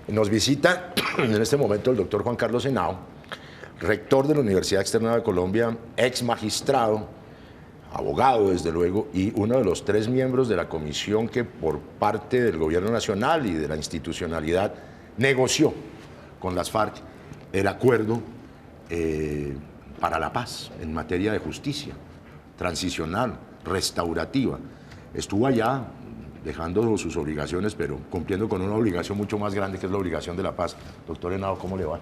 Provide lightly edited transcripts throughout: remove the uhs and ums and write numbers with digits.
Nos visita en este momento el doctor Juan Carlos Henao, rector de la Universidad Externada de Colombia, ex magistrado, abogado desde luego, y uno de los 3 miembros de la comisión que por parte del gobierno nacional y de la institucionalidad negoció con las FARC el acuerdo para la paz en materia de justicia transicional, restaurativa. Estuvo allá dejando sus obligaciones, pero cumpliendo con una obligación mucho más grande, que es la obligación de la paz. Doctor Henao, ¿cómo le va?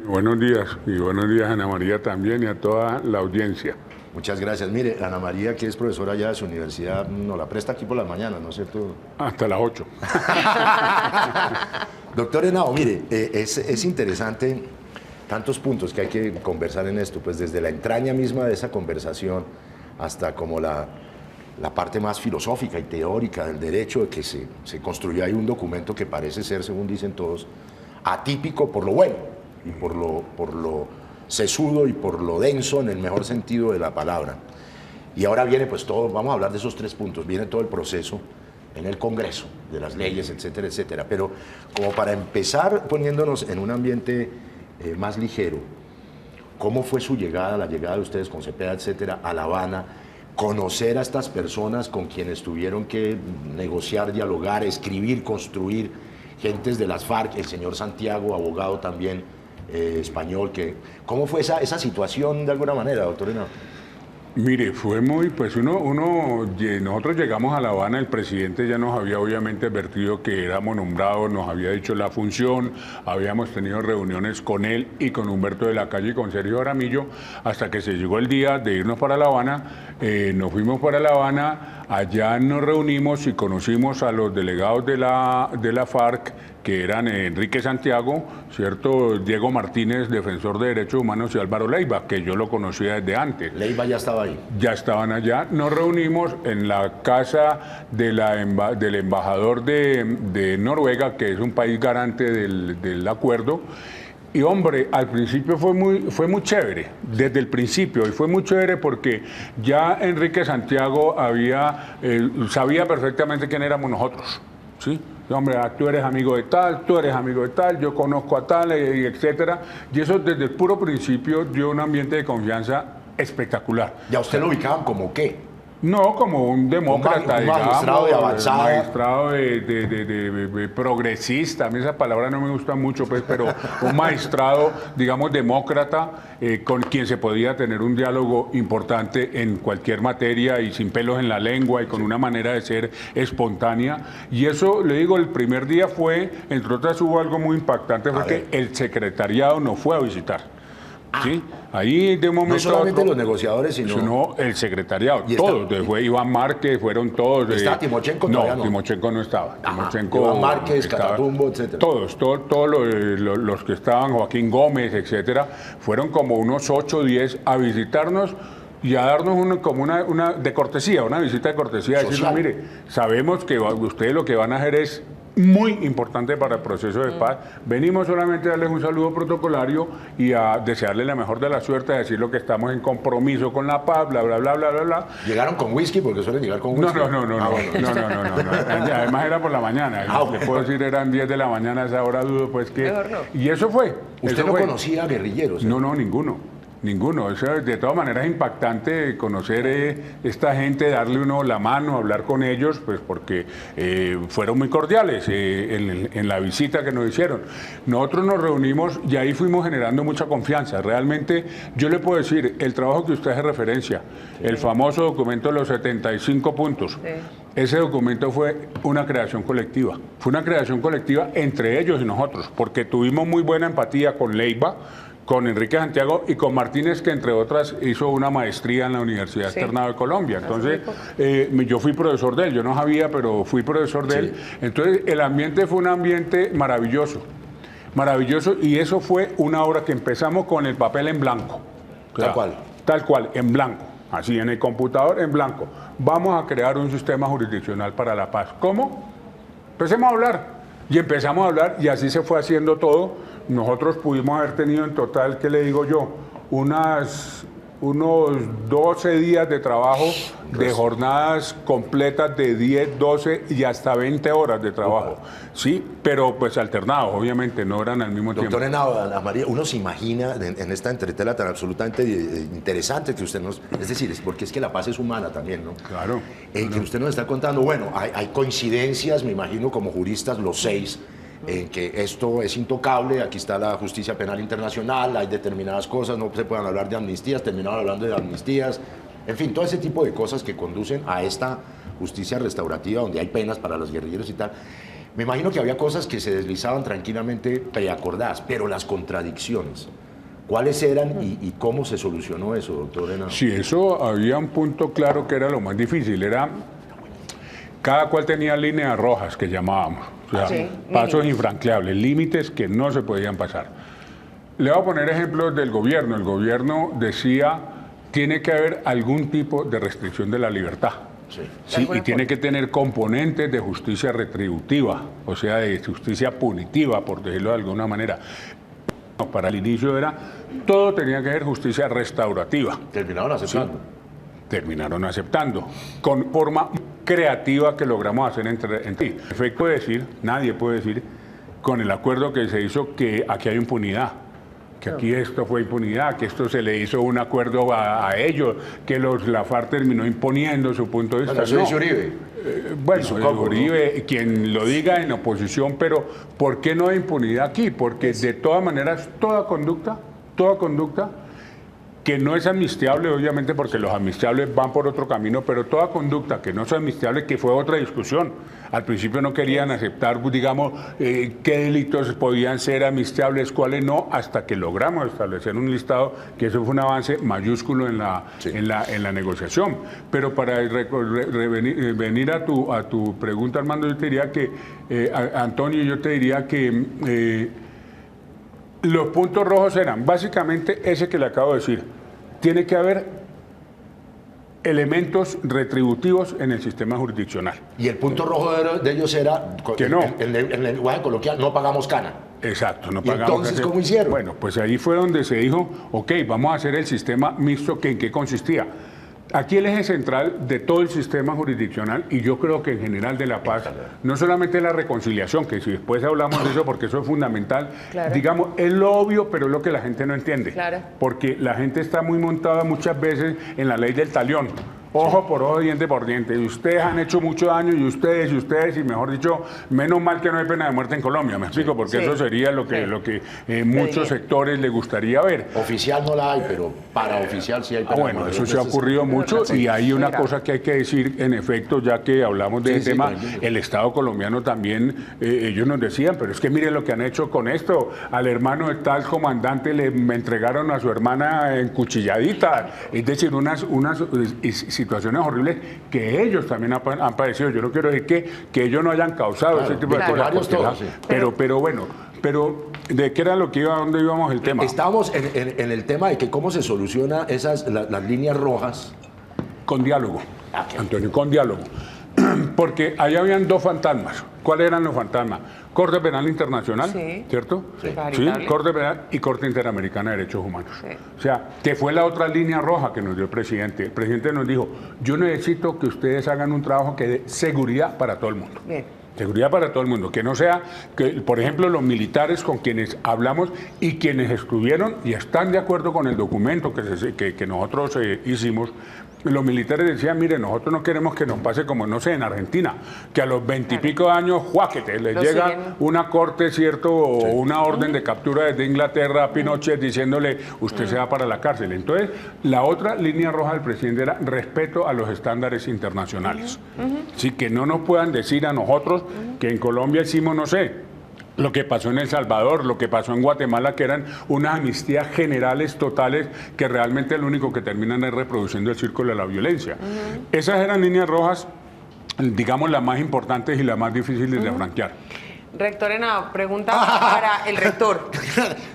Buenos días, y buenos días a Ana María también y a toda la audiencia. Muchas gracias. Mire, Ana María, que es profesora allá de su universidad, nos la presta aquí por las mañanas, ¿no es cierto? Hasta las 8. Doctor Henao, mire, es interesante tantos puntos que hay que conversar en esto, pues desde la entraña misma de esa conversación hasta como la parte más filosófica y teórica del derecho, de que se construyó ahí un documento que parece ser, según dicen todos, atípico por lo bueno y por lo sesudo y por lo denso en el mejor sentido de la palabra. Y ahora viene pues todo, vamos a hablar de esos 3 puntos, viene todo el proceso en el Congreso, de las leyes, etcétera, etcétera. Pero como para empezar poniéndonos en un ambiente más ligero, ¿cómo fue su llegada, la llegada de ustedes con Cepeda, etcétera, a La Habana? Conocer a estas personas con quienes tuvieron que negociar, dialogar, escribir, construir, gentes de las FARC, el señor Santiago, abogado también español. ¿Cómo fue esa situación de alguna manera, doctor Henao? Mire, fue muy, pues nosotros llegamos a La Habana, el presidente ya nos había obviamente advertido que éramos nombrados, nos había dicho la función, habíamos tenido reuniones con él y con Humberto de la Calle y con Sergio Jaramillo, hasta que se llegó el día de irnos para La Habana. Nos fuimos para La Habana, allá nos reunimos y conocimos a los delegados de la FARC, que eran Enrique Santiago, ¿cierto? Diego Martínez, defensor de derechos humanos, y Álvaro Leiva, que yo lo conocía desde antes. Leiva ya estaba ahí. Ya estaban allá. Nos reunimos en la casa del embajador de Noruega, que es un país garante del acuerdo. Y hombre, al principio fue muy chévere, desde el principio, y fue muy chévere porque ya Enrique Santiago sabía perfectamente quién éramos nosotros, ¿sí? Hombre, tú eres amigo de tal, tú eres amigo de tal, yo conozco a tal, y etcétera. Y eso desde el puro principio dio un ambiente de confianza espectacular. ¿Y a usted lo ubicaban como qué? No, como un demócrata, un magistrado de avanzada. Un magistrado de progresista. A mí esa palabra no me gusta mucho, pues, pero un magistrado, digamos, demócrata, con quien se podía tener un diálogo importante en cualquier materia y sin pelos en la lengua y con una manera de ser espontánea. Y eso, le digo, el primer día fue, entre otras hubo algo muy impactante, fue que el secretariado nos fue a visitar. ¿Sí? Ahí de momento. No solamente los negociadores, sino el secretariado. Todos. Fue Iván Márquez, fueron todos. ¿Está Timochenko? No, Timochenko no estaba. Iván Márquez, Catatumbo, etcétera. Todos los que estaban, Joaquín Gómez, etcétera, fueron como unos 8 o 10 a visitarnos y a darnos una de cortesía, una visita de cortesía, a decirnos, mire, sabemos que ustedes lo que van a hacer es muy importante para el proceso de paz. Venimos solamente a darles un saludo protocolario y a desearles la mejor de la suerte, a decir lo que estamos en compromiso con la paz, bla, bla, bla, bla, bla, bla. ¿Llegaron con whisky? Porque suelen llegar con whisky. No. Además era por la mañana. Les puedo decir, eran 10 de la mañana, a esa hora dudo pues que... Mejor no. Y eso fue. ¿Usted no conocía guerrilleros? No, ninguno. Eso, de todas maneras, es impactante conocer esta gente, darle uno la mano, hablar con ellos, pues porque fueron muy cordiales en la visita que nos hicieron. Nosotros nos reunimos y ahí fuimos generando mucha confianza. Realmente, yo le puedo decir, el trabajo que usted hace referencia, el famoso documento de los 75 puntos, ese documento fue una creación colectiva. Fue una creación colectiva entre ellos y nosotros, porque tuvimos muy buena empatía con Leiva, con Enrique Santiago y con Martínez, que entre otras hizo una maestría en la Universidad Externada de Colombia. Entonces, yo fui profesor de él, yo no sabía, pero fui profesor de él. Entonces, el ambiente fue un ambiente maravilloso, y eso fue una obra que empezamos con el papel en blanco. Tal cual. Tal cual, en blanco, así en el computador, en blanco. Vamos a crear un sistema jurisdiccional para la paz. ¿Cómo? Empecemos a hablar. Y empezamos a hablar y así se fue haciendo todo. Nosotros pudimos haber tenido en total, ¿qué le digo yo? Unas unos 12 días de trabajo, de jornadas completas de 10, 12 y hasta 20 horas de trabajo. Sí, pero pues alternados, obviamente, no eran al mismo tiempo. Doctor Henao, Ana María, uno se imagina en esta entretela tan absolutamente interesante que usted nos... Es decir, porque es que la paz es humana también, ¿no? Claro. Que usted nos está contando, bueno, hay coincidencias, me imagino, como juristas, los 6, en que esto es intocable, aquí está la justicia penal internacional, hay determinadas cosas, no se pueden hablar de amnistías, terminaron hablando de amnistías, en fin, todo ese tipo de cosas que conducen a esta justicia restaurativa donde hay penas para los guerrilleros y tal. Me imagino que había cosas que se deslizaban tranquilamente preacordadas, pero las contradicciones, ¿cuáles eran y cómo se solucionó eso, doctor Henao? Sí, eso había un punto claro que era lo más difícil, era cada cual tenía líneas rojas que llamábamos, o sea, pasos infranqueables, límites que no se podían pasar. Le voy a poner ejemplos del gobierno. El gobierno decía, tiene que haber algún tipo de restricción de la libertad. Sí, y tiene que tener componentes de justicia retributiva, o sea, de justicia punitiva, por decirlo de alguna manera. Para el inicio era, todo tenía que ser justicia restaurativa. Terminaron aceptando. Sí, terminaron aceptando, con forma creativa que logramos hacer entre efecto de decir, nadie puede decir, con el acuerdo que se hizo, que aquí hay impunidad. Que aquí esto fue impunidad, que esto se le hizo un acuerdo a ellos, que la FARC terminó imponiendo su punto de vista. Bueno, eso dice Uribe. Bueno, Uribe, ¿no? Quien lo diga en oposición, pero ¿por qué no hay impunidad aquí? Porque de todas maneras, toda conducta que no es amnistiable, obviamente, porque los amnistiables van por otro camino, pero toda conducta que no es amnistiable, que fue otra discusión. Al principio no querían aceptar, digamos, qué delitos podían ser amnistiables, cuáles no, hasta que logramos establecer un listado, que eso fue un avance mayúsculo en la negociación. Pero para venir a tu pregunta, Armando, yo te diría que, Antonio, yo te diría que los puntos rojos eran básicamente ese que le acabo de decir. Tiene que haber elementos retributivos en el sistema jurisdiccional. Y el punto rojo de ellos era, que no. En el lenguaje coloquial, no pagamos cana. Exacto, no ¿Y pagamos. entonces cómo hicieron? Bueno, pues ahí fue donde se dijo, ok, vamos a hacer el sistema mixto, ¿en qué consistía? Aquí el eje central de todo el sistema jurisdiccional, y yo creo que en general de la paz, no solamente la reconciliación, que si después hablamos de eso porque eso es fundamental, digamos, es lo obvio, pero es lo que la gente no entiende. Porque la gente está muy montada muchas veces en la ley del talión. Ojo por ojo, diente por diente. Y ustedes han hecho mucho daño, y ustedes, y mejor dicho, menos mal que no hay pena de muerte en Colombia, me explico, porque eso sería lo que muchos sectores les gustaría ver. Oficial no la hay, pero paraoficial sí hay pena de muerte. Bueno, eso se ha ocurrido mucho, y hay una cosa que hay que decir, en efecto, ya que hablamos de ese tema, el Estado colombiano también, ellos nos decían, pero es que miren lo que han hecho con esto, al hermano de tal comandante me entregaron a su hermana encuchilladita, es decir, unas situaciones horribles que ellos también han padecido. Yo no quiero decir que ellos no hayan causado ese tipo de cosas. Pero bueno, ¿de qué era lo que iba, dónde íbamos el tema? Estábamos en el tema de que cómo se soluciona las líneas rojas. Con diálogo, Antonio, con diálogo. Porque allá habían dos fantasmas. ¿Cuáles eran los fantasmas? Corte Penal Internacional, ¿cierto? Sí, Corte Penal y Corte Interamericana de Derechos Humanos. O sea, que fue la otra línea roja que nos dio el presidente. El presidente nos dijo, yo necesito que ustedes hagan un trabajo que dé seguridad para todo el mundo. Seguridad para todo el mundo, que no sea, que por ejemplo los militares con quienes hablamos y quienes estuvieron y están de acuerdo con el documento que nosotros hicimos, los militares decían, mire, nosotros no queremos que nos pase como, no sé, en Argentina, que a los 20 y pico años, ¡juáquete!, les llega una corte, ¿cierto?, o una orden de captura desde Inglaterra a Pinochet diciéndole, usted se va para la cárcel. Entonces, la otra línea roja del presidente era respeto a los estándares internacionales. Sí, que no nos puedan decir a nosotros que en Colombia hicimos, no sé, lo que pasó en El Salvador, lo que pasó en Guatemala, que eran unas amnistías generales totales que realmente lo único que terminan es reproduciendo el círculo de la violencia. Esas eran líneas rojas, digamos, las más importantes y las más difíciles de franquear. Rector Henao, pregunta para el rector.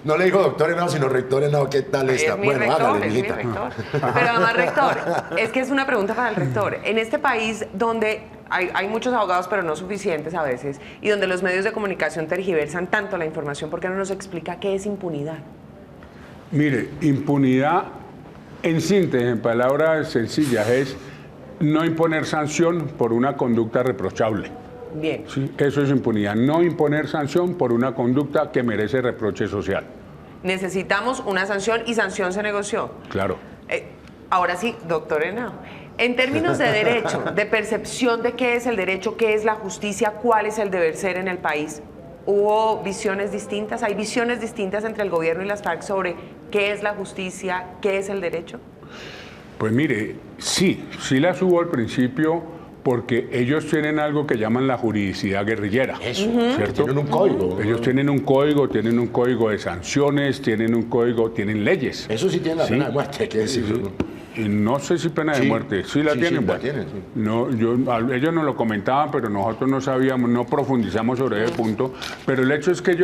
No le digo doctor Henao, sino rector Henao, ¿qué tal está? Bueno, hágale, mijita. Es mi rector. Pero además, rector, es que es una pregunta para el rector. En este país donde hay muchos abogados, pero no suficientes a veces, y donde los medios de comunicación tergiversan tanto la información, ¿por qué no nos explica qué es impunidad? Mire, impunidad En síntesis, en palabras sencillas, es no imponer sanción por una conducta reprochable. Bien. Sí, eso es impunidad. No imponer sanción por una conducta que merece reproche social. Necesitamos una sanción y sanción se negoció. Claro. Ahora sí, doctor Henao. En términos de derecho, de percepción de qué es el derecho, qué es la justicia, cuál es el deber ser en el país, ¿hubo visiones distintas? ¿Hay visiones distintas entre el gobierno y las FARC sobre qué es la justicia, qué es el derecho? Pues mire, sí las hubo al principio porque ellos tienen algo que llaman la juridicidad guerrillera. Eso, ¿cierto? tienen un código. Ellos tienen un código de sanciones, tienen leyes. Eso sí tiene la pena de muerte, hay que decirlo. Y no sé si pena de muerte, sí la tienen. Sí, la tienen, sí. No, ellos nos lo comentaban, pero nosotros no sabíamos, no profundizamos sobre ese punto. Pero el hecho es que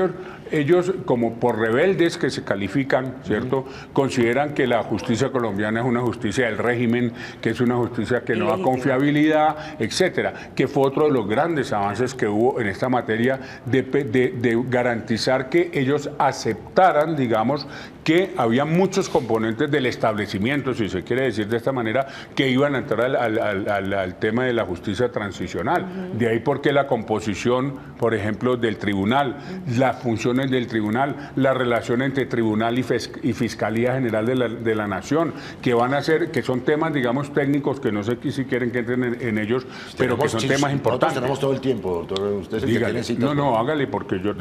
ellos como por rebeldes que se califican, ¿cierto? Consideran que la justicia colombiana es una justicia del régimen, que es una justicia que no da confiabilidad, etcétera, que fue otro de los grandes avances que hubo en esta materia de garantizar que ellos aceptaran, digamos, que había muchos componentes del establecimiento, si se quiere decir de esta manera, que iban a entrar al tema de la justicia transicional. De ahí porque la composición, por ejemplo, del tribunal, las funciones del tribunal, la relación entre tribunal y Fiscalía General de la Nación, que van a ser, que son temas, digamos, técnicos, que no sé si quieren que entren en ellos, pero que son temas importantes. Tenemos todo el tiempo, doctor. Usted es el que tiene citas. No, hágale, porque yo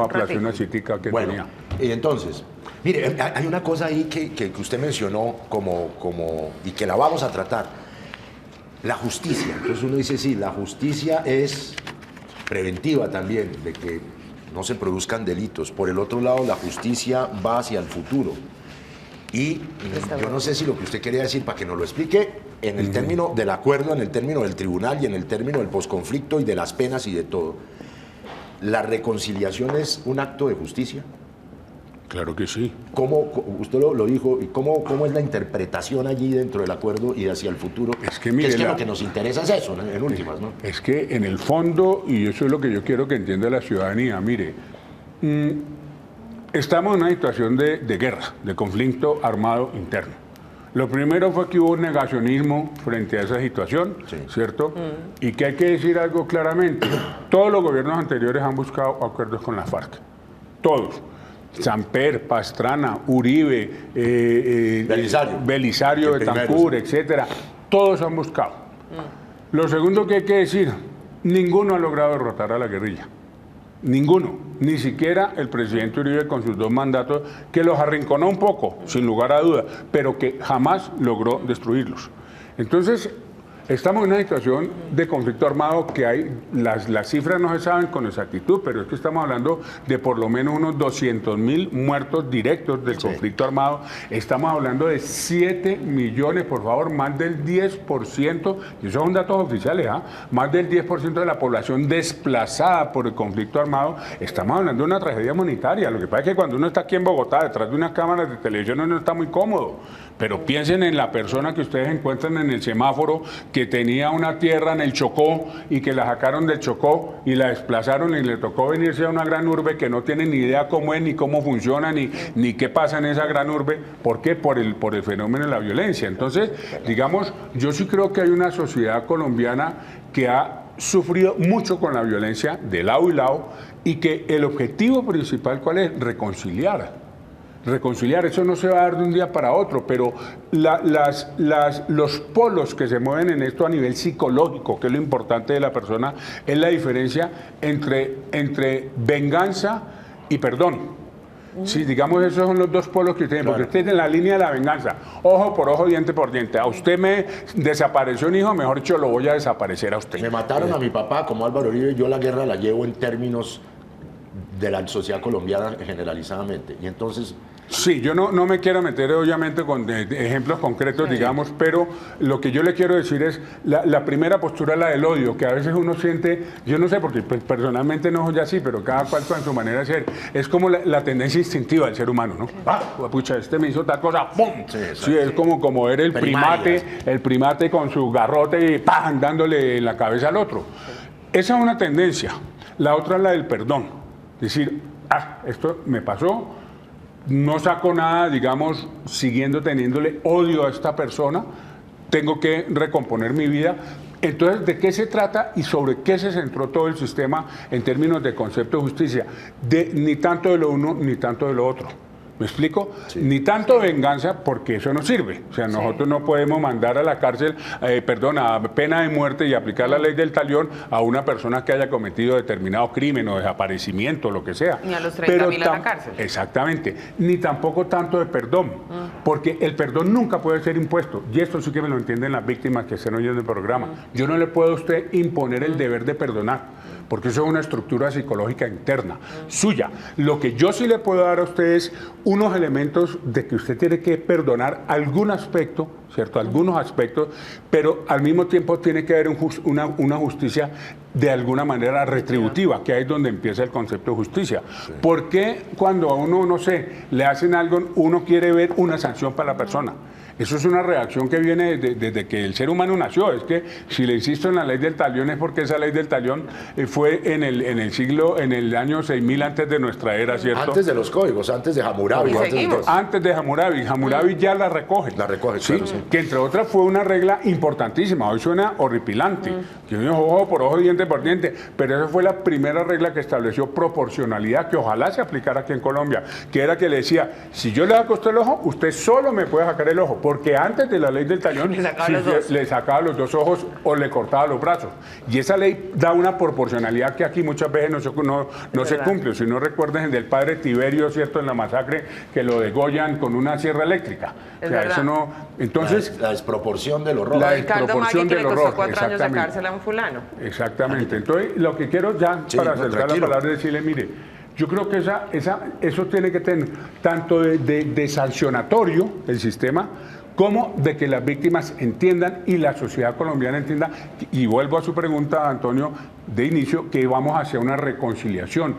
aplacé una citica que tenía. Y entonces, mire, hay una cosa ahí que usted mencionó y que la vamos a tratar. La justicia. Entonces uno dice, sí, la justicia es preventiva también, de que no se produzcan delitos. Por el otro lado, la justicia va hacia el futuro. Y yo no sé si lo que usted quería decir, para que nos lo explique, en el término del acuerdo, en el término del tribunal y en el término del posconflicto y de las penas y de todo. ¿La reconciliación es un acto de justicia? Claro que sí. Usted lo dijo, ¿y cómo es la interpretación allí dentro del acuerdo y hacia el futuro? Es que, mire, lo que nos interesa es eso, en últimas, ¿no? Es que en el fondo, y eso es lo que yo quiero que entienda la ciudadanía, mire, estamos en una situación de guerra, de conflicto armado interno. Lo primero fue que hubo un negacionismo frente a esa situación, ¿cierto? Y que hay que decir algo claramente. Todos los gobiernos anteriores han buscado acuerdos con la FARC. Todos. Samper, Pastrana, Uribe, Belisario, Betancur, etcétera. Todos han buscado. Lo segundo que hay que decir, ninguno ha logrado derrotar a la guerrilla. Ninguno. Ni siquiera el presidente Uribe con sus 2 mandatos, que los arrinconó un poco, sin lugar a duda, pero que jamás logró destruirlos. Entonces, estamos en una situación de conflicto armado que hay, las cifras no se saben con exactitud, pero es que estamos hablando de por lo menos unos 200.000 muertos directos del conflicto armado. Estamos hablando de 7 millones, por favor, más del 10%, y esos son datos oficiales, más del 10% de la población desplazada por el conflicto armado. Estamos hablando de una tragedia humanitaria. Lo que pasa es que cuando uno está aquí en Bogotá, detrás de unas cámaras de televisión, uno está muy cómodo. Pero piensen en la persona que ustedes encuentran en el semáforo, que tenía una tierra en el Chocó y que la sacaron del Chocó y la desplazaron y le tocó venirse a una gran urbe que no tiene ni idea cómo es, ni cómo funciona, ni qué pasa en esa gran urbe. ¿Por qué? Por el fenómeno de la violencia. Entonces, digamos, yo sí creo que hay una sociedad colombiana que ha sufrido mucho con la violencia de lado y lado, y que el objetivo principal, ¿cuál es? Reconciliar. Eso no se va a dar de un día para otro, pero los polos que se mueven en esto a nivel psicológico, que es lo importante de la persona, es la diferencia entre venganza y perdón. Sí, digamos, esos son los 2 polos que usted tiene, porque usted es en la línea de la venganza, ojo por ojo, diente por diente. A usted me desapareció un hijo, mejor dicho, lo voy a desaparecer a usted. Me mataron a mi papá como Álvaro Uribe, yo la guerra la llevo en términos de la sociedad colombiana generalizadamente, y entonces... Sí, yo no me quiero meter obviamente con ejemplos concretos, digamos, pero lo que yo le quiero decir es la primera postura es la del odio, que a veces uno siente, yo no sé, porque pues, personalmente no soy así, pero cada cual con su manera de ser, es como la tendencia instintiva del ser humano, ¿no? Pucha, este me hizo tal cosa, ¡pum! Sí, es como ver el primate con su garrote y ¡pam! Dándole la cabeza al otro. Esa es una tendencia. La otra es la del perdón. Es decir, esto me pasó, no saco nada, digamos, siguiendo teniéndole odio a esta persona, tengo que recomponer mi vida. Entonces, ¿de qué se trata y sobre qué se centró todo el sistema en términos de concepto de justicia? Ni tanto de lo uno ni tanto de lo otro. ¿Me explico? Sí. Ni tanto venganza, porque eso no sirve. O sea, nosotros no podemos mandar a la cárcel, a pena de muerte y aplicar la ley del talión a una persona que haya cometido determinado crimen o desaparecimiento, lo que sea. Ni a los 30.000 a la cárcel. Exactamente. Ni tampoco tanto de perdón, porque el perdón nunca puede ser impuesto. Y esto sí que me lo entienden las víctimas que estén oyendo el programa. Yo no le puedo a usted imponer el deber de perdonar, porque eso es una estructura psicológica interna suya. Lo que yo sí le puedo dar a usted es unos elementos de que usted tiene que perdonar algún aspecto, ¿cierto? Algunos aspectos, pero al mismo tiempo tiene que haber una justicia de alguna manera retributiva, que ahí es donde empieza el concepto de justicia. Sí. ¿Por qué cuando a uno, no sé, le hacen algo, uno quiere ver una sanción para la persona? Eso es una reacción que viene desde que el ser humano nació. Es que si le insisto en la ley del talión es porque esa ley del talión fue en el año 6000 antes de nuestra era, ¿cierto? Antes de los códigos, antes de Hammurabi. Antes de Hammurabi. Hammurabi ya la recoge. La recoge, ¿sí? Claro, sí. Que entre otras fue una regla importantísima. Hoy suena horripilante. Que uno ojo por ojo, diente por diente. Pero esa fue la primera regla que estableció proporcionalidad, que ojalá se aplicara aquí en Colombia. Que era que le decía, si yo le saco a usted el ojo, usted solo me puede sacar el ojo. Porque antes de la ley del talión le sacaba los dos ojos o le cortaba los brazos. Y esa ley da una proporcionalidad que aquí muchas veces no se cumple. Si no recuerden del padre Tiberio, ¿cierto? En la masacre, que lo degollan con una sierra eléctrica. O sea, eso no... Entonces... La desproporción del horror. La desproporción del horror. 4 años de cárcel a un fulano. Exactamente. Entonces, lo que quiero ya, para acercar la palabra, es decirle, mire, yo creo que eso tiene que tener tanto de sancionatorio el sistema, como de que las víctimas entiendan y la sociedad colombiana entienda, y vuelvo a su pregunta, Antonio, de inicio, que vamos hacia una reconciliación.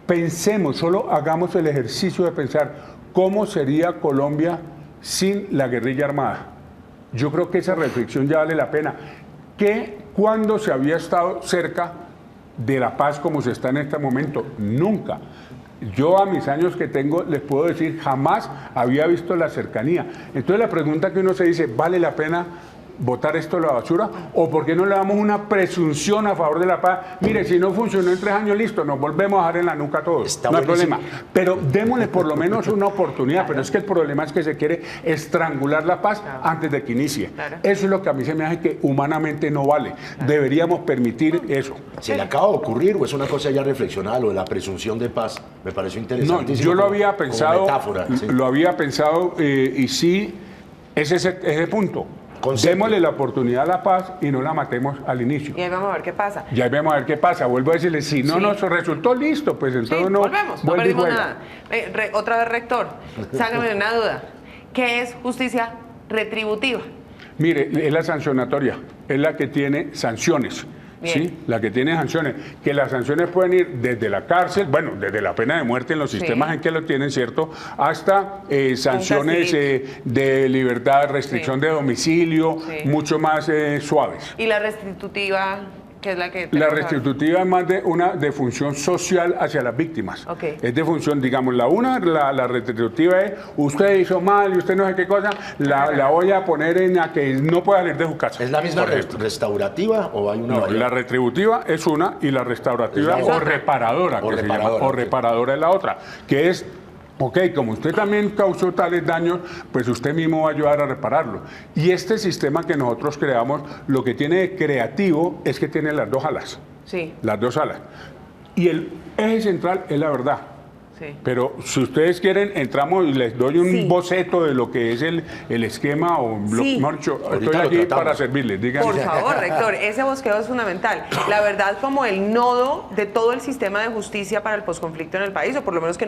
Pensemos, solo hagamos el ejercicio de pensar cómo sería Colombia sin la guerrilla armada. Yo creo que esa reflexión ya vale la pena. ¿Cuándo se había estado cerca de la paz como se está en este momento? Nunca. Yo a mis años que tengo les puedo decir, jamás había visto la cercanía. Entonces la pregunta que uno se dice, ¿vale la pena botar esto a la basura? ¿O por qué no le damos una presunción a favor de la paz? Mire, si no funcionó en 3 años, listo, nos volvemos a dar en la nuca a todos. No hay problema. Pero démosle por lo menos una oportunidad. Pero es que el problema es que se quiere estrangular la paz antes de que inicie. Eso es lo que a mí se me hace que humanamente no vale. Deberíamos permitir eso. ¿Se le acaba de ocurrir o es una cosa ya reflexionada lo de la presunción de paz? Me pareció interesante. No, yo lo había pensado. Metáfora, sí. Lo había pensado y sí, es ese punto. Démosle la oportunidad a la paz y no la matemos al inicio. Y ahí vamos a ver qué pasa. Y ahí vamos a ver qué pasa. Vuelvo a decirle, si no nos resultó, listo, pues entonces no volvemos, no perdimos nada. Otra vez, rector, sácame de una duda. ¿Qué es justicia retributiva? Mire, es la sancionatoria, es la que tiene sanciones. ¿Sí? La que tiene sanciones, que las sanciones pueden ir desde la cárcel, bueno, desde la pena de muerte en los sistemas en que lo tienen, ¿cierto? Hasta sanciones de libertad, restricción de domicilio, mucho más suaves. ¿Y la restitutiva? ¿Qué es la que la restitutiva es más de función social hacia las víctimas. Es de función, digamos, la restitutiva es, usted hizo mal y usted no sé qué cosa, la voy a poner en la que no pueda salir de su casa. ¿Es la misma restaurativa o hay una variante? La retributiva es una y la restaurativa o reparadora, que se llama, o reparadora es la otra, que es, como usted también causó tales daños, pues usted mismo va a ayudar a repararlo. Y este sistema que nosotros creamos, lo que tiene de creativo es que tiene las 2 alas. Sí. Las 2 alas. Y el eje central es la verdad. Sí. Pero si ustedes quieren, entramos y les doy un boceto de lo que es el esquema o estoy aquí para servirles. Díganme. Por favor, rector, ese bosqueo es fundamental. La verdad como el nodo de todo el sistema de justicia para el posconflicto en el país, o por lo menos que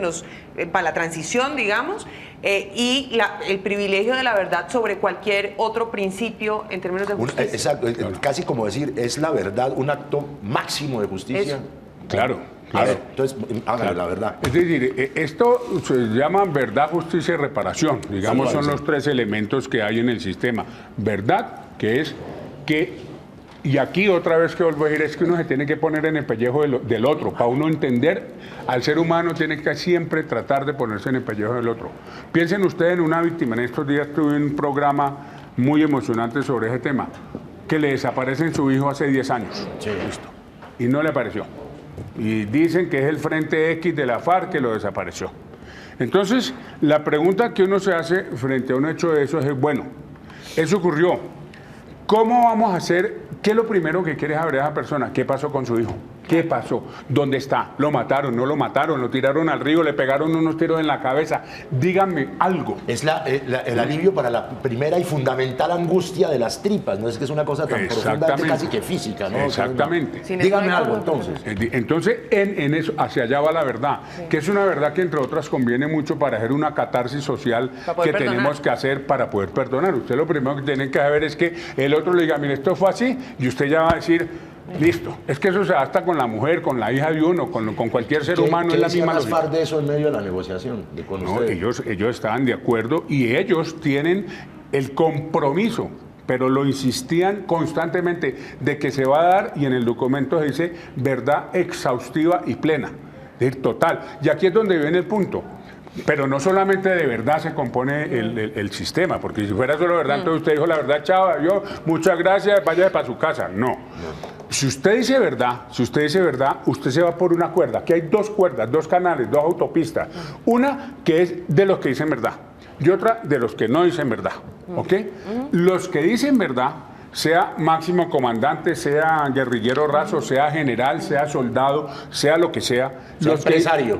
para la transición, digamos, y el privilegio de la verdad sobre cualquier otro principio en términos de justicia. Exacto, casi como decir, es la verdad un acto máximo de justicia. Claro. Entonces, háganle la verdad. Es decir, esto se llama verdad, justicia y reparación. Digamos, son los 3 elementos que hay en el sistema. Verdad, que es que Y aquí otra vez que vuelvo a decir es que uno se tiene que poner en el pellejo del otro. Para uno entender al ser humano tiene que siempre tratar de ponerse en el pellejo del otro. Piensen ustedes en una víctima. En estos días tuve un programa muy emocionante sobre ese tema, que le desaparece su hijo hace 10 años. Sí. Listo. Y no le apareció. Y dicen que es el Frente X de la FARC que lo desapareció. Entonces, la pregunta que uno se hace frente a un hecho de eso es, bueno, eso ocurrió. ¿Cómo vamos a hacer? ¿Qué es lo primero que quiere saber esa persona? ¿Qué pasó con su hijo? ¿Qué pasó? ¿Dónde está? ¿Lo mataron? ¿No lo mataron? ¿Lo tiraron al río? ¿Le pegaron unos tiros en la cabeza? Díganme algo. Es el alivio para la primera y fundamental angustia de las tripas, no es que es una cosa tan profunda, casi que física, ¿no? Exactamente. O sea, díganme algo entonces. Entonces, en eso, hacia allá va la verdad, que es una verdad que entre otras conviene mucho para hacer una catarsis social que tenemos que hacer para poder perdonar. Usted lo primero que tiene que saber es que el otro le diga, mire, esto fue así, y usted ya va a decir, listo. Es que eso se da hasta con la mujer, con la hija de uno, con cualquier ser humano. ¿Qué es la misma decía FARC de eso en medio de la negociación? Ellos estaban de acuerdo y ellos tienen el compromiso, pero lo insistían constantemente, de que se va a dar, y en el documento se dice verdad exhaustiva y plena, es decir, total. Y aquí es donde viene el punto. Pero no solamente de verdad se compone el sistema, porque si fuera solo verdad, entonces usted dijo la verdad, chava, yo, muchas gracias, vaya para su casa. No. Si usted dice verdad, usted se va por una cuerda. Aquí hay dos cuerdas, dos canales, dos autopistas. Una que es de los que dicen verdad y otra de los que no dicen verdad. ¿Ok? Los que dicen verdad, sea máximo comandante, sea guerrillero raso, sea general, sea soldado, sea lo que sea, los empresario.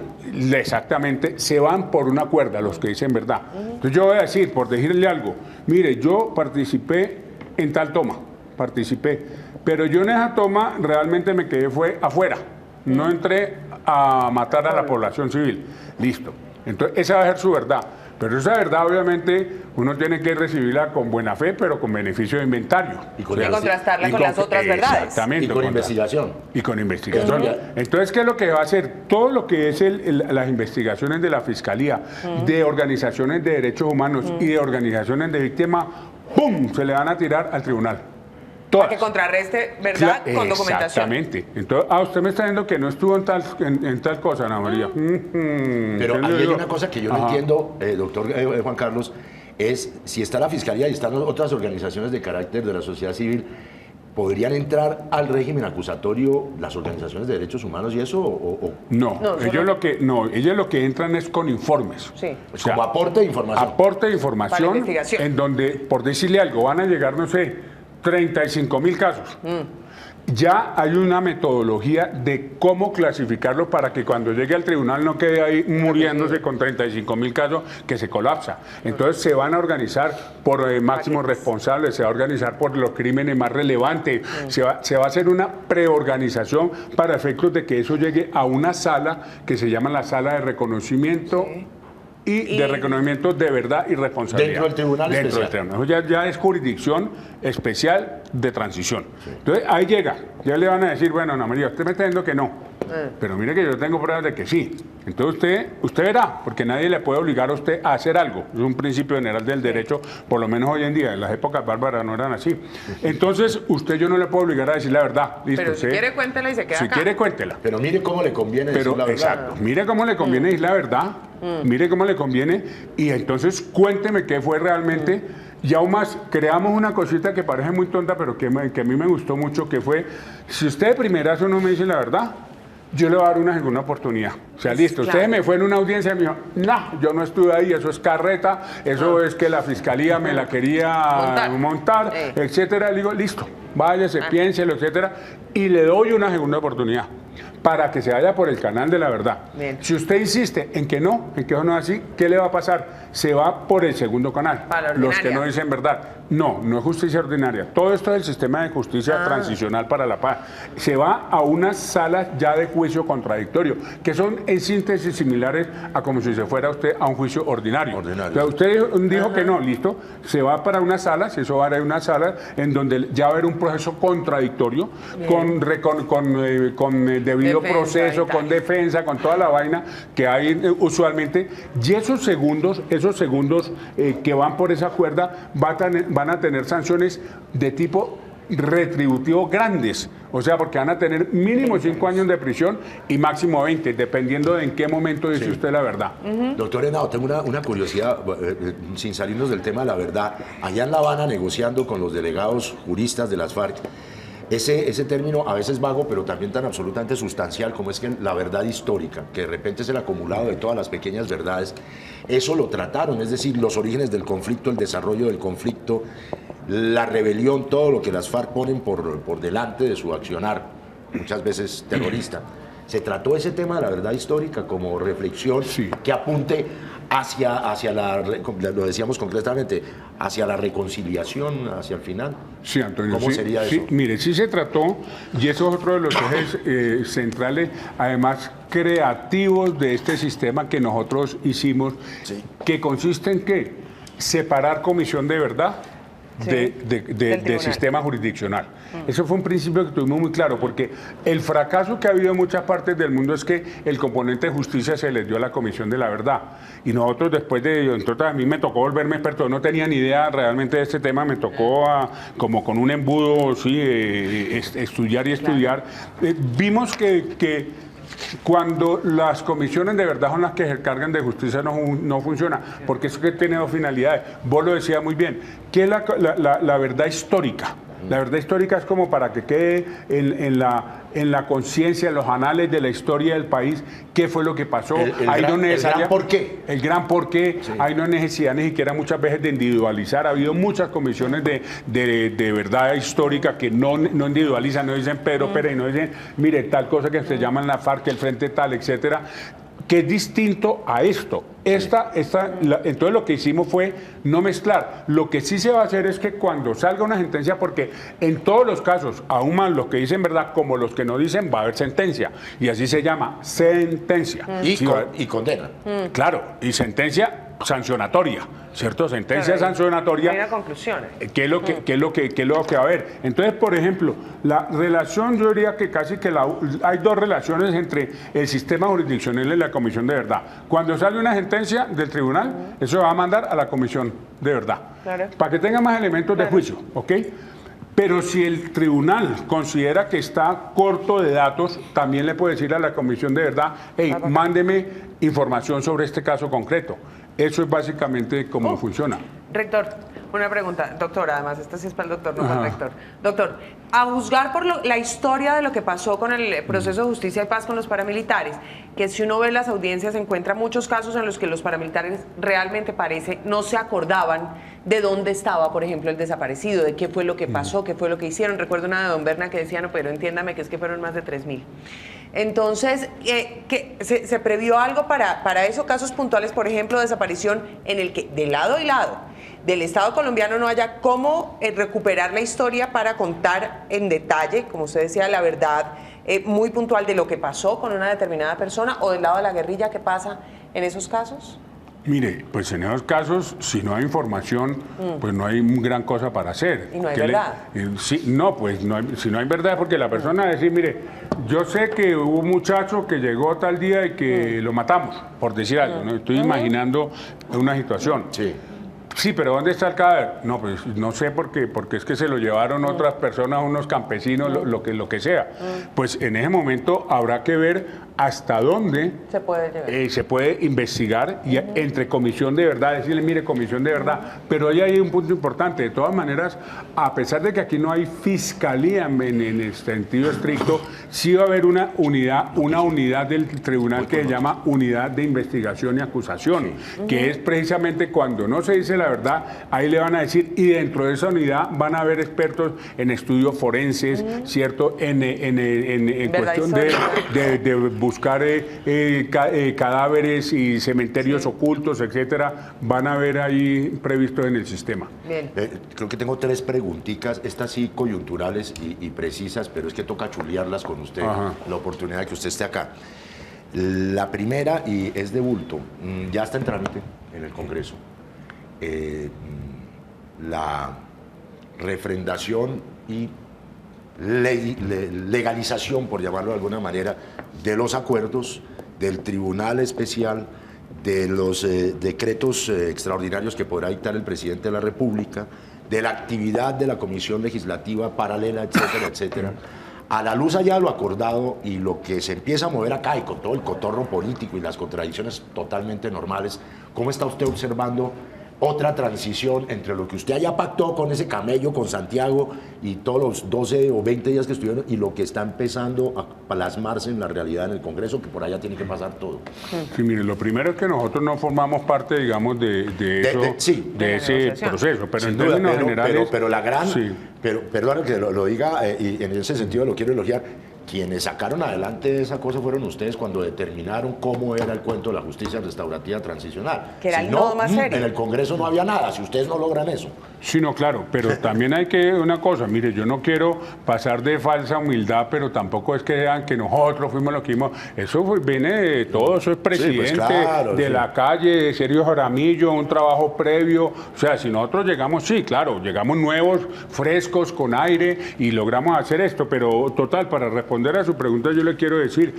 Exactamente, se van por una cuerda, los que dicen verdad. Entonces yo voy a decir, por decirle algo, mire, yo participé en tal toma, pero yo en esa toma realmente me quedé fue afuera, no entré a matar a la población civil. Listo. Entonces esa va a ser su verdad. Pero esa verdad, obviamente, uno tiene que recibirla con buena fe, pero con beneficio de inventario. Y contrastarla con las otras verdades. Exactamente. Y con investigación. Y con investigación. Entonces, ¿qué es lo que va a hacer? Todo lo que es las investigaciones de la Fiscalía, de organizaciones de derechos humanos y de organizaciones de víctimas, ¡pum!, se le van a tirar al tribunal. Para que contrarreste verdad con documentación. Exactamente. Entonces, usted me está diciendo que no estuvo en tal cosa, Ana María. Pero ahí hay una cosa que yo no entiendo, doctor Juan Carlos, es si está la Fiscalía y están otras organizaciones de carácter de la sociedad civil, ¿podrían entrar al régimen acusatorio las organizaciones de derechos humanos y eso? No, ellos lo que entran es con informes. Sí. O sea, como aporte de información. Aporte de información en donde, por decirle algo, van a llegar, no sé, 35.000 casos. Ya hay una metodología de cómo clasificarlo para que cuando llegue al tribunal no quede ahí muriéndose con 35.000 casos que se colapsa. Entonces se van a organizar por máximos responsables, se va a organizar por los crímenes más relevantes, se va a hacer una preorganización para efectos de que eso llegue a una sala que se llama la sala de reconocimiento y de reconocimiento de verdad y responsabilidad. Dentro del tribunal especial. Eso ya es jurisdicción especial de transición. Entonces, ahí llega. Ya le van a decir, bueno, Ana María, usted me está diciendo que no. Pero mire que yo tengo pruebas de que sí. Entonces usted verá, porque nadie le puede obligar a usted a hacer algo. Es un principio general del derecho, por lo menos hoy en día. En las épocas bárbaras no eran así. Entonces, yo no le puedo obligar a decir la verdad. Listo, pero si quiere, cuéntela y se queda Si acá. quiere, cuéntela. Pero mire cómo le conviene decir la verdad. Exacto. Mire cómo le conviene decir la verdad. Mire cómo le conviene. Y entonces, cuénteme qué fue realmente. Y aún más, creamos una cosita que parece muy tonta, pero que a mí me gustó mucho, que fue, si usted de primerazo no me dice la verdad, yo le voy a dar una segunda oportunidad. O sea, listo, usted me fue en una audiencia y me dijo, no, yo no estuve ahí, eso es carreta, eso es que la fiscalía me la quería montar, etcétera. Le digo, listo, váyase, piénselo, etcétera, y le doy una segunda oportunidad para que se vaya por el canal de la verdad. Bien. Si usted insiste en que no es así, ¿qué le va a pasar? Se va por el segundo canal. Los que no dicen verdad. No es justicia ordinaria. Todo esto es el sistema de justicia transicional para la paz. Se va a unas salas ya de juicio contradictorio, que son en síntesis similares a como si se fuera usted a un juicio ordinario. Entonces, usted dijo que no, listo, se va para unas salas, eso va a haber unas salas en donde ya va a haber un proceso contradictorio con debido proceso, con defensa, con toda la vaina que hay usualmente, y esos segundos que van por esa cuerda van a tener sanciones de tipo retributivos grandes, o sea, porque van a tener mínimo 5 años de prisión y máximo 20, dependiendo de en qué momento dice usted la verdad. Doctor Henao, tengo una curiosidad, sin salirnos del tema de la verdad. Allá en La Habana, negociando con los delegados juristas de las FARC, ese término a veces vago, pero también tan absolutamente sustancial como es que la verdad histórica, que de repente es el acumulado de todas las pequeñas verdades, eso lo trataron, es decir, los orígenes del conflicto, el desarrollo del conflicto, la rebelión, todo lo que las FARC ponen por delante de su accionar, muchas veces terrorista. Se trató ese tema de la verdad histórica como reflexión que apunte hacia lo decíamos concretamente, hacia la reconciliación, hacia el final. Sí, Antonio. ¿Cómo sería eso? Mire, sí se trató, y eso es otro de los ejes centrales, además creativos de este sistema que nosotros hicimos, que consiste en ¿qué? Separar comisión de verdad del sistema jurisdiccional. Eso fue un principio que tuvimos muy claro, porque el fracaso que ha habido en muchas partes del mundo es que el componente de justicia se les dio a la Comisión de la Verdad. Y nosotros después de, entonces a mí me tocó volverme experto, no tenía ni idea realmente de este tema, me tocó como con un embudo, estudiar y estudiar. Vimos que cuando las comisiones de verdad son las que se encargan de justicia no funciona, porque eso que tiene dos finalidades. Vos lo decías muy bien, ¿qué es la verdad histórica? La verdad histórica es como para que quede en la conciencia, en los anales de la historia del país, qué fue lo que pasó. El gran por qué. El gran por qué. Sí. Hay no necesidad ni siquiera muchas veces de individualizar. Ha habido muchas comisiones de verdad histórica que no individualizan, no dicen Pedro Pérez, no dicen, mire, tal cosa que se llama en la FARC, el Frente Tal, etcétera, que es distinto a esto. Entonces lo que hicimos fue no mezclar. Lo que sí se va a hacer es que cuando salga una sentencia, porque en todos los casos, aún más los que dicen verdad como los que no dicen, va a haber sentencia. Y así se llama, sentencia. Y condena. Claro, y sentencia sancionatoria, ¿cierto? Sentencia sancionatoria. Hay una conclusión. ¿Qué es lo que va a haber? Entonces, por ejemplo, la relación, yo diría que casi que hay dos relaciones entre el sistema jurisdiccional y la Comisión de Verdad. Cuando sale una sentencia del tribunal, eso va a mandar a la Comisión de Verdad. Claro. Para que tenga más elementos de juicio, ¿ok? Pero si el tribunal considera que está corto de datos, también le puede decir a la Comisión de Verdad, hey, mándeme información sobre este caso concreto. Eso es básicamente cómo funciona. Rector, una pregunta. Doctor, además, esta sí es para el doctor, no para el rector. Doctor, a juzgar por la historia de lo que pasó con el proceso de justicia y paz con los paramilitares, que si uno ve las audiencias encuentra muchos casos en los que los paramilitares realmente no se acordaban de dónde estaba, por ejemplo, el desaparecido, de qué fue lo que pasó, qué fue lo que hicieron. Recuerdo una de don Berna que decía, no, pero entiéndame que es que fueron más de 3.000. Entonces, ¿se previó algo para esos casos puntuales, por ejemplo, desaparición, en el que de lado y lado del Estado colombiano no haya cómo recuperar la historia para contar en detalle, como usted decía, la verdad muy puntual de lo que pasó con una determinada persona, o del lado de la guerrilla, qué pasa en esos casos? Mire, pues en esos casos, si no hay información, pues no hay gran cosa para hacer. ¿Y no hay verdad? Si no hay verdad, porque la persona va a decir, mire, yo sé que hubo un muchacho que llegó tal día y que lo matamos, por decir algo, ¿no? Estoy imaginando una situación. Sí, pero ¿dónde está el cadáver? No, pues no sé porque es que se lo llevaron otras personas, unos campesinos, lo que sea. Pues en ese momento habrá que ver hasta dónde se puede investigar y entre comisión de verdad, decirle, mire, comisión de verdad. Pero ahí hay un punto importante. De todas maneras, a pesar de que aquí no hay fiscalía en el sentido estricto, sí va a haber una unidad del tribunal que se llama Unidad de Investigación y Acusación, que es precisamente cuando no se dice la verdad, ahí le van a decir, y dentro de esa unidad van a haber expertos en estudios forenses, ¿cierto? En cuestión de buscar cadáveres y cementerios ocultos, etcétera, van a ver ahí previsto en el sistema. Bien. Creo que tengo 3 preguntitas, estas sí coyunturales y precisas, pero es que toca chulearlas con usted, la oportunidad de que usted esté acá. La primera, y es de bulto, ya está en trámite en el Congreso. La refrendación y legalización, por llamarlo de alguna manera, de los acuerdos del Tribunal Especial, de los decretos extraordinarios que podrá dictar el Presidente de la República, de la actividad de la Comisión Legislativa paralela, etcétera, etcétera. A la luz allá de lo acordado y lo que se empieza a mover acá y con todo el cotorro político y las contradicciones totalmente normales, ¿cómo está usted observando otra transición entre lo que usted allá pactó con ese camello, con Santiago y todos los 12 o 20 días que estuvieron y lo que está empezando a plasmarse en la realidad en el Congreso, que por allá tiene que pasar todo? Sí, mire, lo primero es que nosotros no formamos parte, digamos, de ese proceso, pero en términos generales... Pero la gran... Sí. Pero perdón que lo diga, y en ese sentido lo quiero elogiar, quienes sacaron adelante esa cosa fueron ustedes cuando determinaron cómo era el cuento de la justicia restaurativa transicional. Que era si el no, nodo más serio. en el Congreso no había nada, si ustedes no logran eso. Sí, no, claro, pero también hay que una cosa, mire, yo no quiero pasar de falsa humildad, pero tampoco es que vean que nosotros fuimos los que hicimos, viene de todo, eso es presidente, sí, pues claro, de la calle, de Sergio Jaramillo, un trabajo previo, o sea, si nosotros llegamos, sí, claro, llegamos nuevos, frescos, con aire y logramos hacer esto, pero total, para responder a su pregunta yo le quiero decir,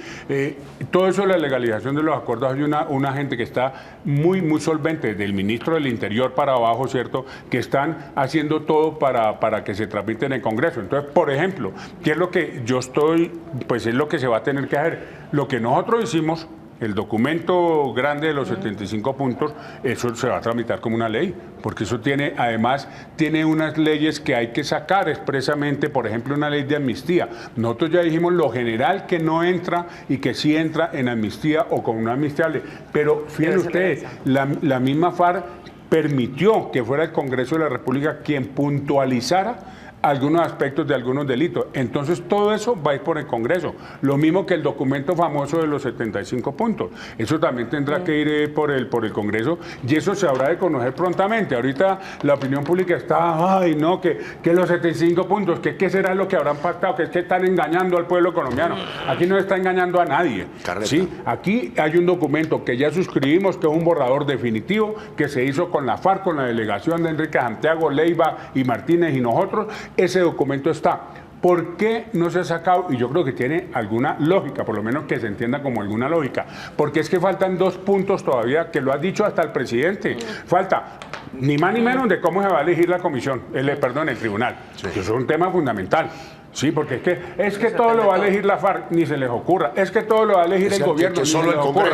todo eso de la legalización de los acuerdos, hay una gente que está muy solvente, desde el ministro del Interior para abajo, ¿cierto?, que están haciendo todo para que se tramite en el Congreso. Entonces, por ejemplo, ¿qué es lo que yo estoy, pues es lo que se va a tener que hacer? Lo que nosotros hicimos, el documento grande de los 75 puntos, eso se va a tramitar como una ley, porque eso tiene, además, tiene unas leyes que hay que sacar expresamente, por ejemplo, una ley de amnistía. Nosotros ya dijimos lo general que no entra y que sí entra en amnistía o con una amnistiable, pero fíjense ustedes, la misma FARC permitió que fuera el Congreso de la República quien puntualizara algunos aspectos de algunos delitos. Entonces todo eso va a ir por el Congreso. Lo mismo que el documento famoso de los 75 puntos. Eso también tendrá que ir por el Congreso y eso se habrá de conocer prontamente. Ahorita la opinión pública está, ay no, que los 75 puntos, que qué será lo que habrán pactado, que es que están engañando al pueblo colombiano. Aquí no está engañando a nadie. ¿Sí? Aquí hay un documento que ya suscribimos, que es un borrador definitivo, que se hizo con la FARC, con la delegación de Enrique Santiago, Leiva y Martínez y nosotros. Ese documento está. ¿Por qué no se ha sacado? Y yo creo que tiene alguna lógica, por lo menos que se entienda como alguna lógica. Porque es que faltan 2 puntos todavía, que lo ha dicho hasta el presidente. Falta ni más ni menos de cómo se va a elegir la comisión, el tribunal. Sí. Eso es un tema fundamental. Sí, porque es que todo lo va a elegir la FARC, ni se les ocurra. Es que todo lo va a elegir el gobierno, ni solo se les ocurra.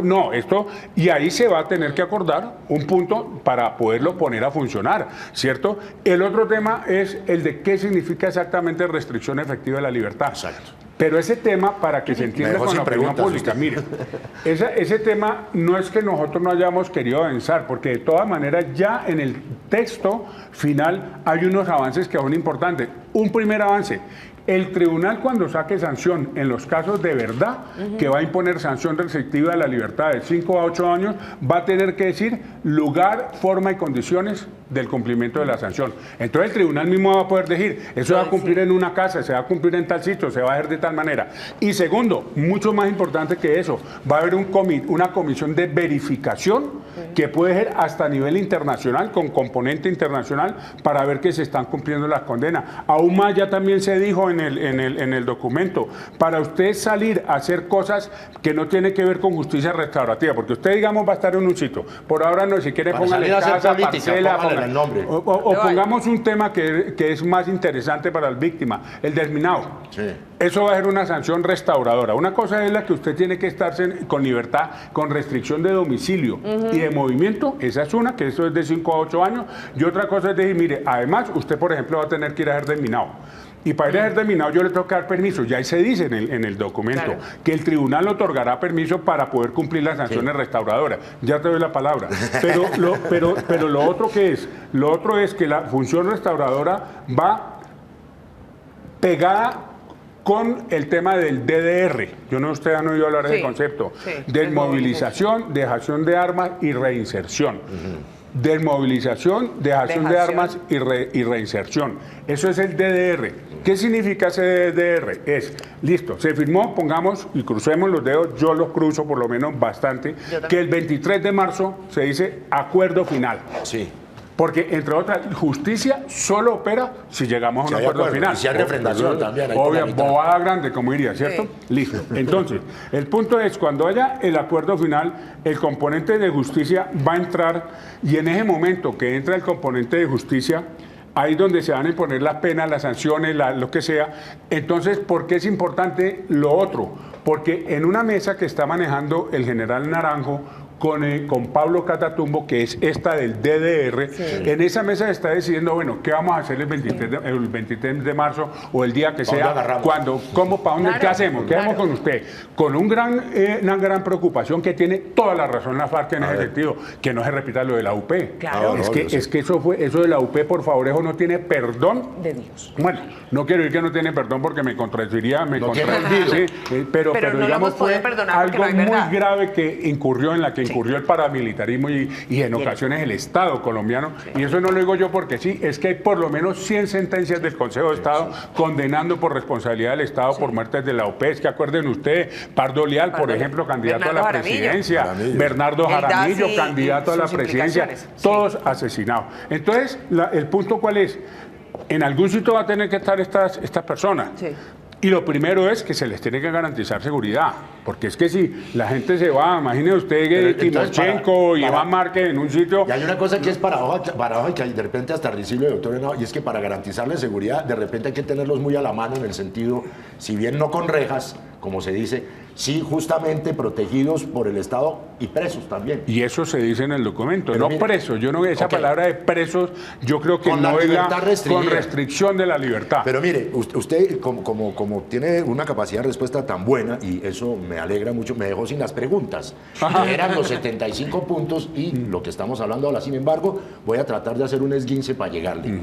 No, esto, y ahí se va a tener que acordar un punto para poderlo poner a funcionar, ¿cierto? El otro tema es el de qué significa exactamente restricción efectiva de la libertad. Exacto. Pero ese tema, para que se entienda con la opinión pública, mire, ese tema no es que nosotros no hayamos querido avanzar, porque de todas maneras ya en el texto final hay unos avances que son importantes. Un primer avance: el tribunal, cuando saque sanción en los casos de verdad, que va a imponer sanción restrictiva de la libertad de 5 a 8 años, va a tener que decir lugar, forma y condiciones del cumplimiento de la sanción. Entonces el tribunal mismo va a poder decir, eso va a cumplir en una casa, se va a cumplir en tal sitio, se va a hacer de tal manera. Y segundo, mucho más importante que eso, va a haber una comisión de verificación que puede ser hasta a nivel internacional, con componente internacional, para ver que se están cumpliendo las condenas. Aún más, ya también se dijo en el documento, para usted salir a hacer cosas que no tienen que ver con justicia restaurativa, porque usted, digamos, va a estar en un sitio, por ahora no, si quiere póngale casa, parcela, el nombre. O pongamos un tema que es más interesante para las víctimas, el desminado. Sí. Eso va a ser una sanción restauradora. Una cosa es la que usted tiene que estarse con libertad, con restricción de domicilio y de movimiento, esa es una, que eso es de 5 a 8 años, y otra cosa es decir, mire, además usted, por ejemplo, va a tener que ir a ser desminado. Y para ir a ser desminado yo le tengo que dar permiso, ya ahí se dice en el documento, que el tribunal otorgará permiso para poder cumplir las sanciones restauradoras. Ya te doy la palabra. Pero lo otro es que la función restauradora va pegada con el tema del DDR. Yo no, usted han oído hablar de ese concepto. Sí, desmovilización, dejación de armas y reinserción. Desmovilización, dejación de armas y reinserción. Eso es el DDR. ¿Qué significa ese DDR? Es, listo, se firmó, pongamos, y crucemos los dedos, yo los cruzo por lo menos bastante, que el 23 de marzo se dice acuerdo final. Sí. Porque, entre otras, justicia solo opera si llegamos a un acuerdo final. Si hay refrendación también. Obvio, bobada grande, como diría, ¿cierto? Sí. Listo. Entonces, el punto es, cuando haya el acuerdo final, el componente de justicia va a entrar, y en ese momento que entra el componente de justicia, ahí es donde se van a imponer las penas, las sanciones, lo que sea. Entonces, ¿por qué es importante lo otro? Porque en una mesa que está manejando el general Naranjo, con Pablo Catatumbo, que es esta del DDR, en esa mesa se está decidiendo, bueno, ¿qué vamos a hacer el 23 de marzo o el día que sea? ¿Cuándo? ¿Cómo? ¿Para dónde? ¿Qué hacemos? ¿Qué hacemos con usted? Con una gran preocupación que tiene toda la razón la FARC en ese sentido, que no se repita lo de la UP. Claro. Es que eso de la UP, por favor, eso no tiene perdón. De Dios. Bueno, no quiero decir que no tiene perdón porque me contradiría, pero no lo digamos hemos podido fue perdonar porque algo no hay verdad. muy grave que incurrió el paramilitarismo y en ocasiones el Estado colombiano. Y eso no lo digo yo porque sí, es que hay por lo menos 100 sentencias del Consejo de Estado condenando por responsabilidad del Estado por muertes de la UP. Es que acuerden ustedes, Pardo Leal, por ejemplo, candidato a la presidencia, Bernardo Jaramillo, candidato a la presidencia, todos asesinados. Entonces, el punto ¿cuál es? En algún sitio va a tener que estar estas personas. Sí. Y lo primero es que se les tiene que garantizar seguridad, porque es que si la gente se va, imagine usted Timochenko y Iván Márquez en un sitio... Y hay una cosa que es paradoja y que de repente hasta risible, doctor Henao, y es que para garantizarle seguridad, de repente hay que tenerlos muy a la mano en el sentido, si bien no con rejas, como se dice, sí justamente protegidos por el Estado y presos también. Y eso se dice en el documento, pero no mire, presos. Yo no, esa palabra de presos, yo creo que no es con restricción de la libertad. Pero mire, usted como tiene una capacidad de respuesta tan buena, y eso me alegra mucho, me dejó sin las preguntas. Eran los 75 puntos y lo que estamos hablando ahora. Sin embargo, voy a tratar de hacer un esguince para llegarle.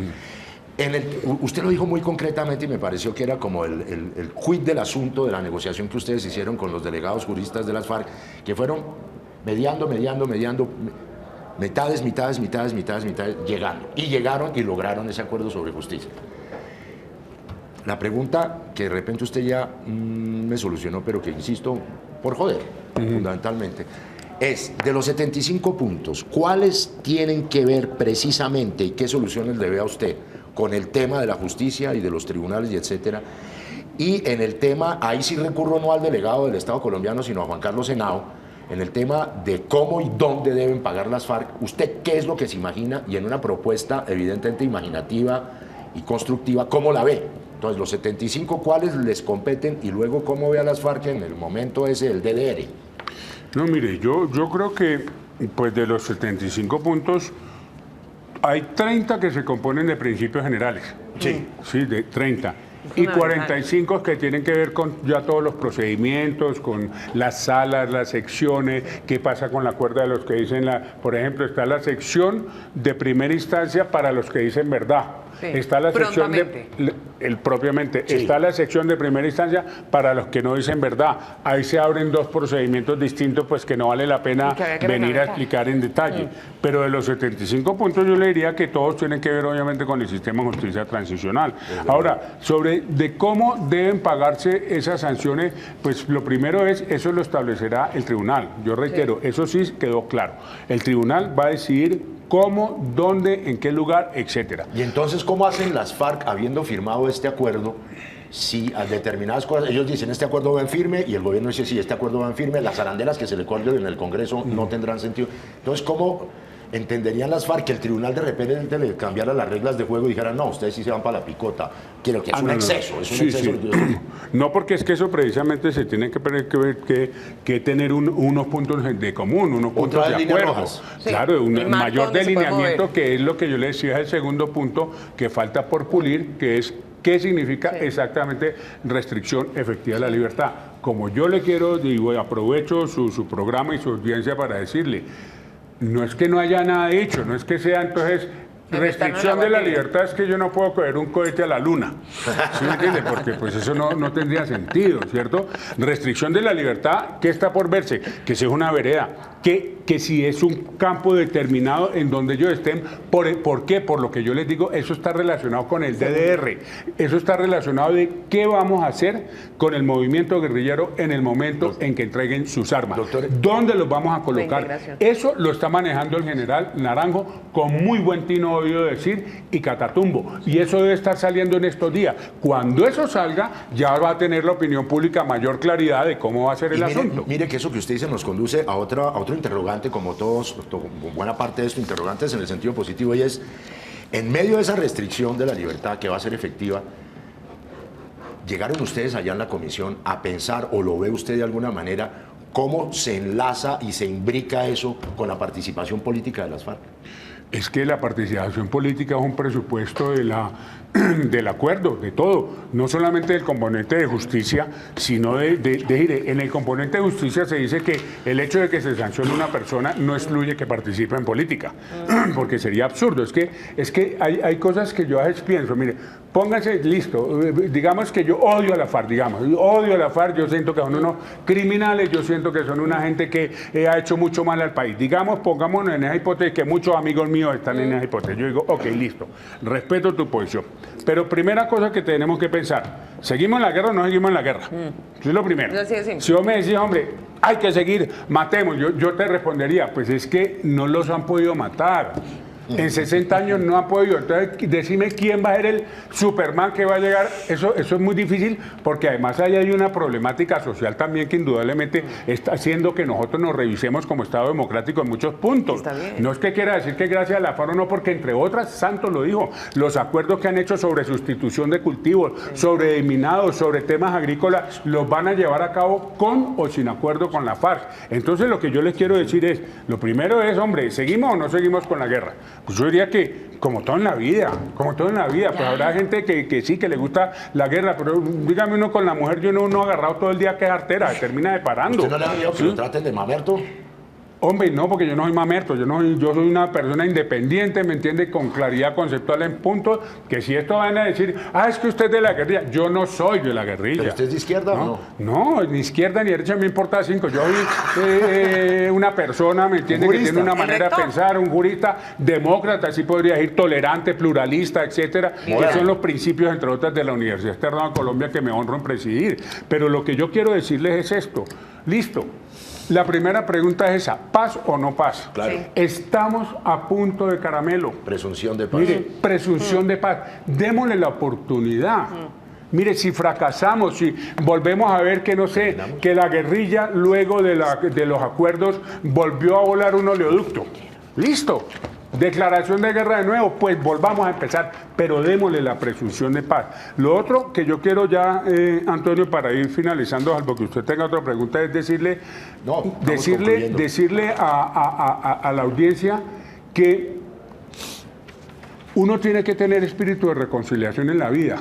Usted lo dijo muy concretamente y me pareció que era como el quid del asunto de la negociación que ustedes hicieron con los delegados juristas de las FARC, que fueron mediando, mitades, llegando. Y llegaron y lograron ese acuerdo sobre justicia. La pregunta que de repente usted ya me solucionó, pero que insisto, por joder, fundamentalmente, es, de los 75 puntos, ¿cuáles tienen que ver precisamente y qué soluciones le ve a usted con el tema de la justicia y de los tribunales y etcétera? Y en el tema, ahí sí recurro no al delegado del Estado colombiano, sino a Juan Carlos Henao, en el tema de cómo y dónde deben pagar las FARC. ¿Usted qué es lo que se imagina? Y en una propuesta evidentemente imaginativa y constructiva, ¿cómo la ve? Entonces, los 75, ¿cuáles les competen? Y luego, ¿cómo ve a las FARC en el momento ese del DDR? No, mire, yo creo que pues de los 75 puntos hay 30 que se componen de principios generales. Sí, de 30. Y 45 que tienen que ver con ya todos los procedimientos, con las salas, las secciones, qué pasa con la cuerda de los que dicen, por ejemplo, está la sección de primera instancia para los que dicen verdad. Sí. Está la sección propiamente. Está la sección de primera instancia para los que no dicen verdad. Ahí se abren dos procedimientos distintos, pues que no vale la pena venir a explicar en detalle. Pero de los 75 puntos yo le diría que todos tienen que ver obviamente con el sistema de justicia transicional. Ahora, sobre de cómo deben pagarse esas sanciones, pues lo primero es, eso lo establecerá el tribunal. Yo reitero, eso sí quedó claro. El tribunal va a decidir cómo, dónde, en qué lugar, etcétera. Y entonces, ¿cómo hacen las FARC habiendo firmado este acuerdo? Si a determinadas cosas, ellos dicen este acuerdo va en firme y el gobierno dice sí, este acuerdo va en firme, las arandelas que se le cuelguen en el Congreso no tendrán sentido. Entonces, ¿cómo entenderían las FARC que el tribunal de repente le cambiara las reglas de juego y dijera no, ustedes sí se van para la picota? Quiero que es un exceso, es un exceso. No, porque es que eso precisamente se tiene que tener unos puntos de común, unos puntos de acuerdo. Claro, un mayor delineamiento, que es lo que yo le decía, es el segundo punto que falta por pulir, que es ¿qué significa exactamente restricción efectiva de la libertad? Como yo le quiero, digo, aprovecho su programa y su audiencia para decirle, no es que no haya nada hecho, no es que sea entonces restricción de la libertad, es que yo no puedo coger un cohete a la luna, ¿sí me entiende? Porque pues eso no tendría sentido, ¿cierto? Restricción de la libertad, ¿qué está por verse? Que sea una vereda, que si es un campo determinado en donde ellos estén, ¿por qué? Por lo que yo les digo, eso está relacionado con el DDR, eso está relacionado de qué vamos a hacer con el movimiento guerrillero en el momento en que entreguen sus armas, ¿dónde los vamos a colocar? Eso lo está manejando el general Naranjo con muy buen tino oído decir y Catatumbo, y eso debe estar saliendo en estos días. Cuando eso salga, ya va a tener la opinión pública mayor claridad de cómo va a ser el asunto. Mire que eso que usted dice nos conduce a otro interrogante, como buena parte de estos interrogantes en el sentido positivo, y es En medio de esa restricción de la libertad que va a ser efectiva, ¿llegaron ustedes allá en la comisión a pensar, o lo ve usted de alguna manera, cómo se enlaza y se imbrica eso con la participación política de las FARC? Es que la participación política es un presupuesto del acuerdo, de todo, no solamente del componente de justicia, sino en el componente de justicia se dice que el hecho de que se sancione una persona no excluye que participe en política, porque sería absurdo. Es que hay cosas que yo a veces pienso, mire, pónganse, listo, digamos que yo odio a la FARC, yo siento que son unos criminales, yo siento que son una gente que ha hecho mucho mal al país. Digamos, pongámonos en esa hipótesis, que muchos amigos míos están en esa hipótesis. Yo digo, ok, listo, respeto tu posición. Pero primera cosa que tenemos que pensar, ¿seguimos en la guerra o no seguimos en la guerra? Eso es lo primero. Si vos me decís, hombre, hay que seguir, matemos, yo te respondería, pues es que no los han podido matar. En 60 años no han podido. Entonces, decime quién va a ser el Superman que va a llegar. Eso es muy difícil, porque además ahí hay una problemática social también que indudablemente está haciendo que nosotros nos revisemos como Estado democrático en muchos puntos. No es que quiera decir que gracias a la FARC no, porque entre otras, Santos lo dijo, los acuerdos que han hecho sobre sustitución de cultivos, sobre minados, sobre temas agrícolas, los van a llevar a cabo con o sin acuerdo con la FARC. Entonces, lo que yo les quiero decir es, lo primero es, hombre, ¿seguimos o no seguimos con la guerra? Pues yo diría que, como todo en la vida, pues habrá gente que sí, que le gusta la guerra, pero dígame uno con la mujer, yo no agarrado todo el día que es artera, termina de parando. ¿Usted no le ha pedido que lo traten de mamerto? Hombre, no, porque yo no soy mamerto, yo soy una persona independiente, ¿me entiende? Con claridad conceptual en puntos, que si esto van a decir, es que usted es de la guerrilla, yo no soy de la guerrilla. ¿Pero usted es de izquierda o no? No, ni izquierda ni derecha me importa 5. Yo soy una persona, ¿me entiende? Que tiene una manera de pensar, un jurista, demócrata, así podría decir, tolerante, pluralista, etcétera, que son los principios, entre otras, de la Universidad Externa de Colombia, que me honro en presidir. Pero lo que yo quiero decirles es esto, listo. La primera pregunta es esa, ¿paz o no paz? Claro. Sí. Estamos a punto de caramelo. Presunción de paz. Mire, presunción de paz. Démosle la oportunidad. Mire, si fracasamos, si volvemos a ver que, no sé, que la guerrilla luego de los acuerdos volvió a volar un oleoducto. Listo. Declaración de guerra de nuevo, pues volvamos a empezar, pero démosle la presunción de paz. Lo otro que yo quiero ya, Antonio, para ir finalizando, salvo que usted tenga otra pregunta, es decirle a la audiencia que uno tiene que tener espíritu de reconciliación en la vida.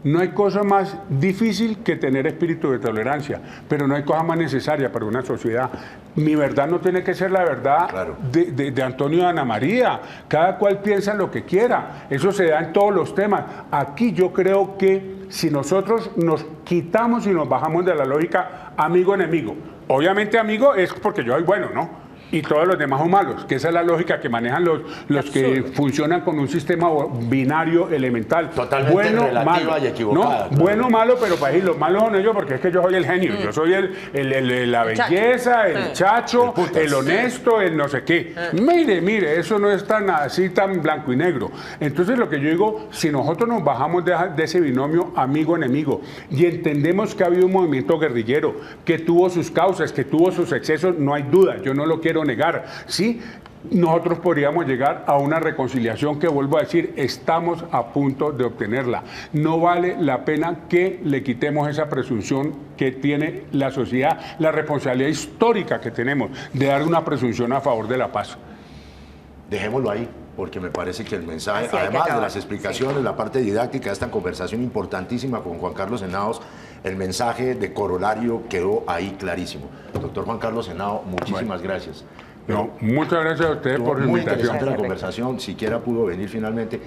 No hay cosa más difícil que tener espíritu de tolerancia, pero no hay cosa más necesaria para una sociedad. Mi verdad no tiene que ser la verdad de Antonio y Ana María. Cada cual piensa lo que quiera. Eso se da en todos los temas. Aquí yo creo que si nosotros nos quitamos y nos bajamos de la lógica amigo-enemigo, obviamente amigo es porque yo soy bueno, ¿no? Y todos los demás son malos, que esa es la lógica que manejan los que funcionan con un sistema binario elemental. Totalmente bueno, relativa malo. y equivocada. No, bueno, malo, pero para decir, los malos son ellos porque es que yo soy el genio, yo soy la belleza, el chacho, el honesto, el no sé qué. Mire, eso no es tan así, tan blanco y negro. Entonces lo que yo digo, si nosotros nos bajamos de ese binomio amigo-enemigo y entendemos que ha habido un movimiento guerrillero, que tuvo sus causas, que tuvo sus excesos, no hay duda, yo no lo quiero negar, ¿sí? Nosotros podríamos llegar a una reconciliación que, vuelvo a decir, estamos a punto de obtenerla. No vale la pena que le quitemos esa presunción que tiene la sociedad, la responsabilidad histórica que tenemos de dar una presunción a favor de la paz. Dejémoslo ahí, porque me parece que el mensaje, además de las explicaciones, la parte didáctica de esta conversación importantísima con Juan Carlos Henao, el mensaje de corolario quedó ahí clarísimo. Doctor Juan Carlos Henao, muchísimas gracias. No, muchas gracias a ustedes por su Muy invitación. interesante la conversación, siquiera pudo venir finalmente.